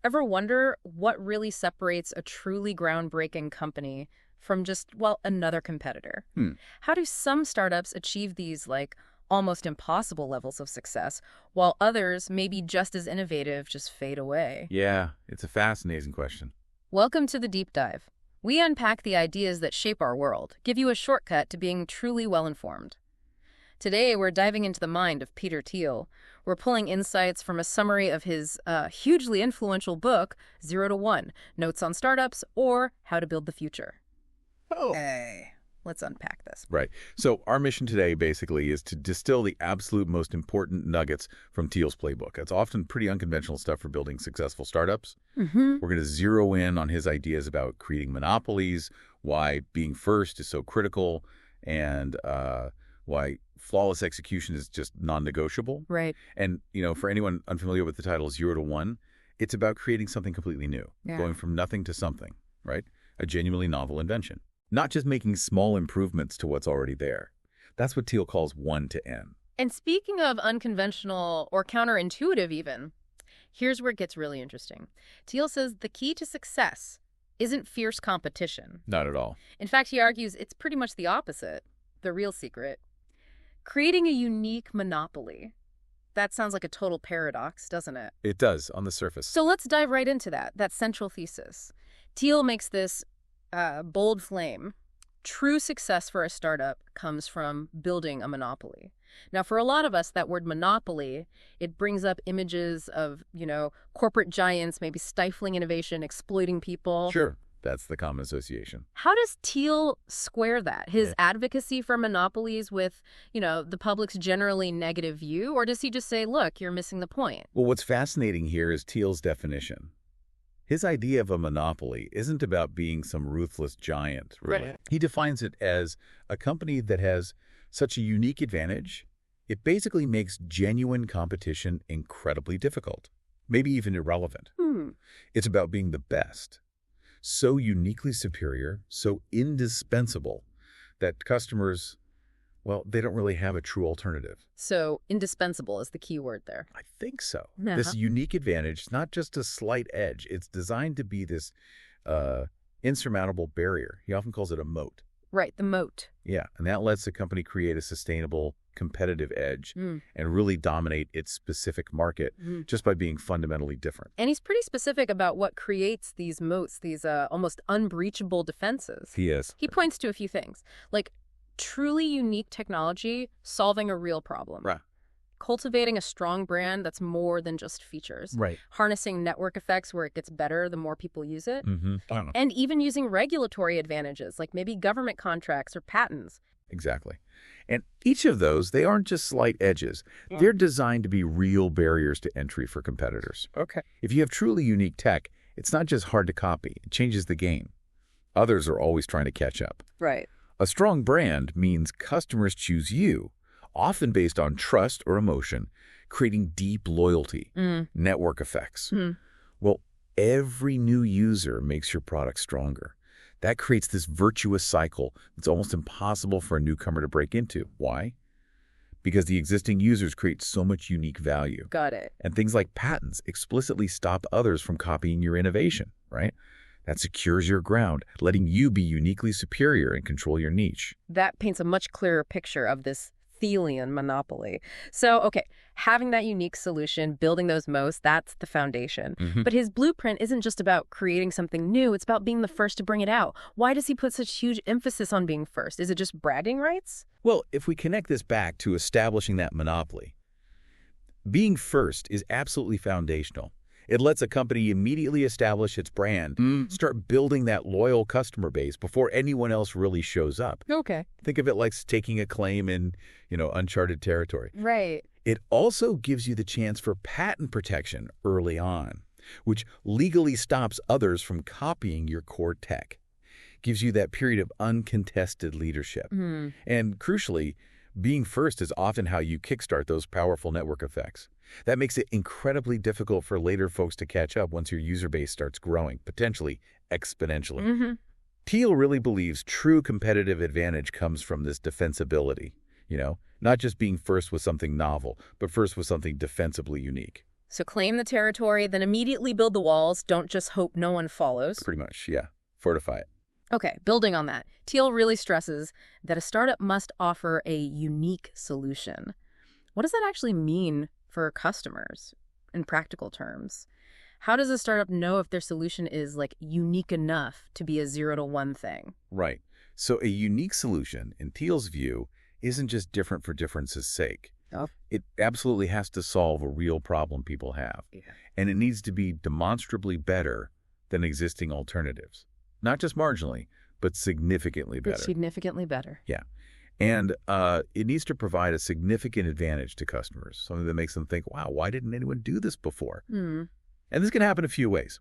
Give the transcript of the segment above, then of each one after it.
Ever wonder what really separates a truly groundbreaking company from just, well, another competitor? Hmm. How do some startups achieve these, like, almost impossible levels of success, while others, maybe just as innovative, just fade away? Yeah, it's a fascinating question. Welcome to the Deep Dive. We unpack the ideas that shape our world, give you a shortcut to being truly well-informed. Today, we're diving into the mind of Peter Thiel. We're pulling insights from a summary of his hugely influential book, 0 to 1, Notes on Startups or How to Build the Future. Oh. Hey, let's unpack this. Right. So our mission today basically is to distill the absolute most important nuggets from Thiel's playbook. It's often pretty unconventional stuff for building successful startups. We're going to zero in on his ideas about creating monopolies, why being first is so critical, and why flawless execution is just non-negotiable. Right. And, for anyone unfamiliar with the title 0 to 1, it's about creating something completely new, going from nothing to something, right? A genuinely novel invention. Not just making small improvements to what's already there. That's what Thiel calls 1 to N. And speaking of unconventional or counterintuitive even, here's where it gets really interesting. Thiel says the key to success isn't fierce competition. Not at all. In fact, he argues it's pretty much the opposite, the real secret. Creating a unique monopoly. That sounds like a total paradox, doesn't it? It does, on the surface. So let's dive right into that central thesis. Thiel makes this bold claim. True success for a startup comes from building a monopoly. Now, for a lot of us, that word monopoly, it brings up images of, corporate giants, maybe stifling innovation, exploiting people. Sure. That's the common association. How does Thiel square that? His advocacy for monopolies with, the public's generally negative view? Or does he just say, look, you're missing the point? Well, what's fascinating here is Thiel's definition. His idea of a monopoly isn't about being some ruthless giant, really. Right. He defines it as a company that has such a unique advantage, it basically makes genuine competition incredibly difficult, maybe even irrelevant. It's about being the best. So uniquely superior, so indispensable that customers, well, they don't really have a true alternative. So indispensable is the key word there. I think so. Uh-huh. This unique advantage is not just a slight edge. It's designed to be this insurmountable barrier. He often calls it a moat. Right, the moat. Yeah, and that lets a company create a sustainable competitive edge and really dominate its specific market just by being fundamentally different. And he's pretty specific about what creates these moats, these almost unbreachable defenses. He is. He points to a few things, like truly unique technology solving a real problem. Right. Cultivating a strong brand that's more than just features. Right. Harnessing network effects where it gets better the more people use it. Mm-hmm. And even using regulatory advantages, like maybe government contracts or patents. Exactly. And each of those, they aren't just slight edges. They're designed to be real barriers to entry for competitors. Okay. If you have truly unique tech, it's not just hard to copy. It changes the game. Others are always trying to catch up. Right. A strong brand means customers choose you, often based on trust or emotion, creating deep loyalty, network effects. Well, every new user makes your product stronger. That creates this virtuous cycle that's almost impossible for a newcomer to break into. Why? Because the existing users create so much unique value. Got it. And things like patents explicitly stop others from copying your innovation, right? That secures your ground, letting you be uniquely superior and control your niche. That paints a much clearer picture of this Thielian monopoly. So, okay, having that unique solution, building those moats, that's the foundation. But his blueprint isn't just about creating something new, it's about being the first to bring it out. Why does he put such huge emphasis on being first? Is it just bragging rights? Well, if we connect this back to establishing that monopoly, being first is absolutely foundational. It lets a company immediately establish its brand, start building that loyal customer base before anyone else really shows up. Okay. Think of it like staking a claim in, uncharted territory. Right. It also gives you the chance for patent protection early on, which legally stops others from copying your core tech. Gives you that period of uncontested leadership. And crucially, being first is often how you kickstart those powerful network effects. That makes it incredibly difficult for later folks to catch up once your user base starts growing, potentially exponentially. Thiel really believes true competitive advantage comes from this defensibility, not just being first with something novel, but first with something defensibly unique. So claim the territory, then immediately build the walls. Don't just hope no one follows. Pretty much, yeah. Fortify it. Okay, building on that, Thiel really stresses that a startup must offer a unique solution. What does that actually mean for customers in practical terms? How does a startup know if their solution is like unique enough to be a 0 to 1 thing? Right. So a unique solution, in Thiel's view, isn't just different for difference's sake. Oh. It absolutely has to solve a real problem people have. Yeah. And it needs to be demonstrably better than existing alternatives. Not just marginally, but significantly better. Significantly better. Yeah. And it needs to provide a significant advantage to customers, something that makes them think, wow, why didn't anyone do this before? Mm. And this can happen a few ways.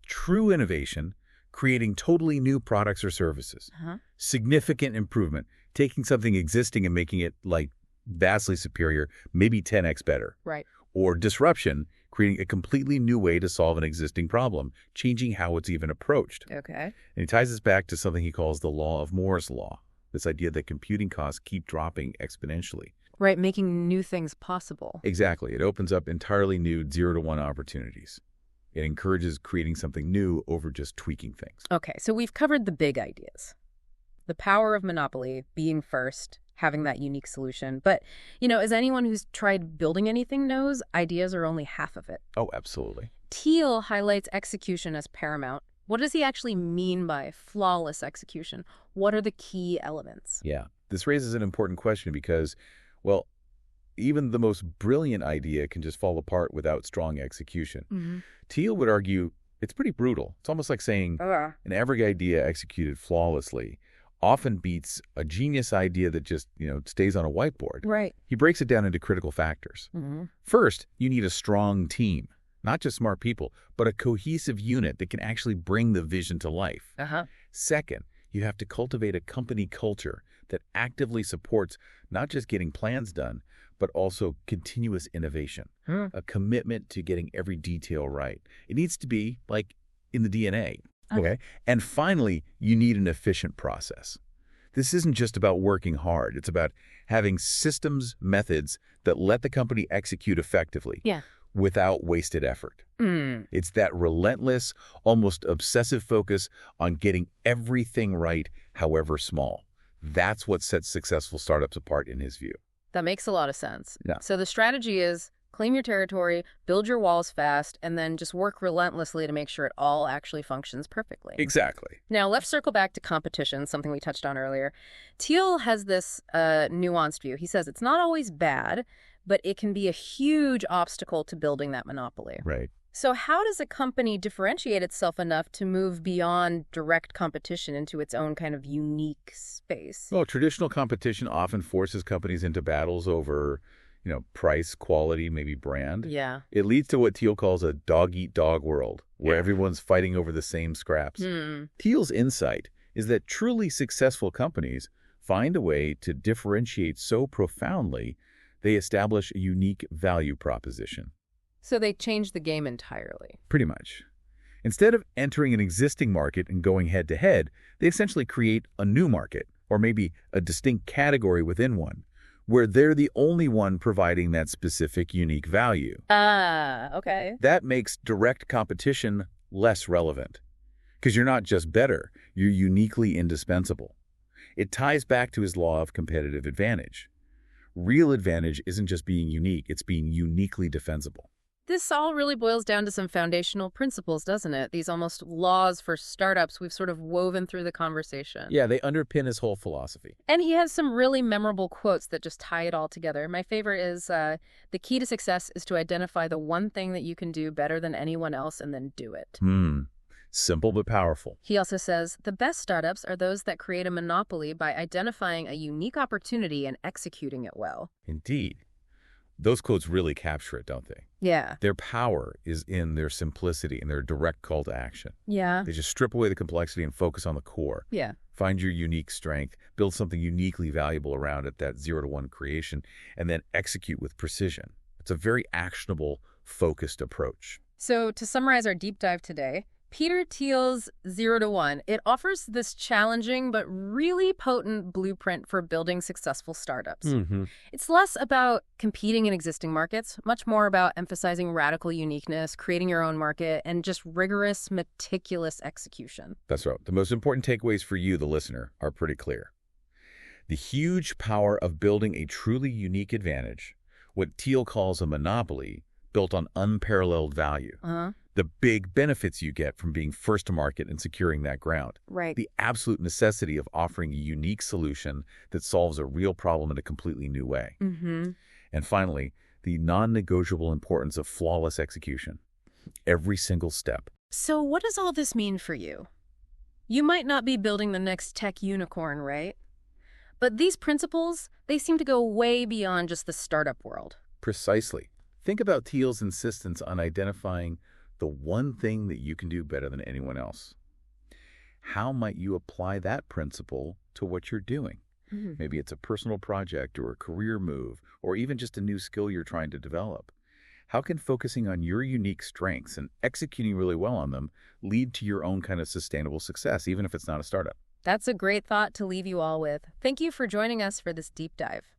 True innovation, creating totally new products or services. Significant improvement, taking something existing and making it like vastly superior, maybe 10x better. Right. Or disruption, creating a completely new way to solve an existing problem, changing how it's even approached. Okay. And he ties this back to something he calls the law of Moore's law, this idea that computing costs keep dropping exponentially. Right, making new things possible. Exactly. It opens up entirely new 0 to 1 opportunities. It encourages creating something new over just tweaking things. Okay, so we've covered the big ideas. The power of monopoly, being first, having that unique solution. But, as anyone who's tried building anything knows, ideas are only half of it. Oh, absolutely. Thiel highlights execution as paramount. What does he actually mean by flawless execution? What are the key elements? Yeah. This raises an important question because, well, even the most brilliant idea can just fall apart without strong execution. Thiel would argue it's pretty brutal. It's almost like saying an average idea executed flawlessly often beats a genius idea that just, stays on a whiteboard. Right. He breaks it down into critical factors. First, you need a strong team, not just smart people, but a cohesive unit that can actually bring the vision to life. Second, you have to cultivate a company culture that actively supports not just getting plans done, but also continuous innovation, a commitment to getting every detail right. It needs to be like in the DNA. Okay. And finally, you need an efficient process. This isn't just about working hard. It's about having systems, methods that let the company execute effectively without wasted effort. It's that relentless, almost obsessive focus on getting everything right, however small. That's what sets successful startups apart in his view. That makes a lot of sense. Yeah. So the strategy is claim your territory, build your walls fast, and then just work relentlessly to make sure it all actually functions perfectly. Exactly. Now, let's circle back to competition, something we touched on earlier. Thiel has this nuanced view. He says it's not always bad, but it can be a huge obstacle to building that monopoly. Right. So how does a company differentiate itself enough to move beyond direct competition into its own kind of unique space? Well, traditional competition often forces companies into battles over price, quality, maybe brand. Yeah. It leads to what Thiel calls a dog-eat-dog world, where everyone's fighting over the same scraps. Thiel's insight is that truly successful companies find a way to differentiate so profoundly they establish a unique value proposition. So they change the game entirely. Pretty much. Instead of entering an existing market and going head-to-head, they essentially create a new market, or maybe a distinct category within one, where they're the only one providing that specific unique value. Okay. That makes direct competition less relevant, because you're not just better, you're uniquely indispensable. It ties back to his law of competitive advantage. Real advantage isn't just being unique, it's being uniquely defensible. This all really boils down to some foundational principles, doesn't it? These almost laws for startups we've sort of woven through the conversation. Yeah, they underpin his whole philosophy. And he has some really memorable quotes that just tie it all together. My favorite is, the key to success is to identify the one thing that you can do better than anyone else and then do it. Simple but powerful. He also says, the best startups are those that create a monopoly by identifying a unique opportunity and executing it well. Indeed. Those quotes really capture it, don't they? Yeah. Their power is in their simplicity and their direct call to action. Yeah. They just strip away the complexity and focus on the core. Yeah. Find your unique strength, build something uniquely valuable around it, that 0 to 1 creation, and then execute with precision. It's a very actionable, focused approach. So to summarize our deep dive today, Peter Thiel's 0 to 1. It offers this challenging but really potent blueprint for building successful startups. Mm-hmm. It's less about competing in existing markets, much more about emphasizing radical uniqueness, creating your own market, and just rigorous, meticulous execution. That's right. The most important takeaways for you, the listener, are pretty clear. The huge power of building a truly unique advantage, what Thiel calls a monopoly, built on unparalleled value. The big benefits you get from being first to market and securing that ground. Right. The absolute necessity of offering a unique solution that solves a real problem in a completely new way. And finally, the non-negotiable importance of flawless execution. Every single step. So what does all this mean for you? You might not be building the next tech unicorn, right? But these principles, they seem to go way beyond just the startup world. Precisely. Think about Thiel's insistence on identifying the one thing that you can do better than anyone else. How might you apply that principle to what you're doing? Maybe it's a personal project or a career move or even just a new skill you're trying to develop. How can focusing on your unique strengths and executing really well on them lead to your own kind of sustainable success, even if it's not a startup? That's a great thought to leave you all with. Thank you for joining us for this deep dive.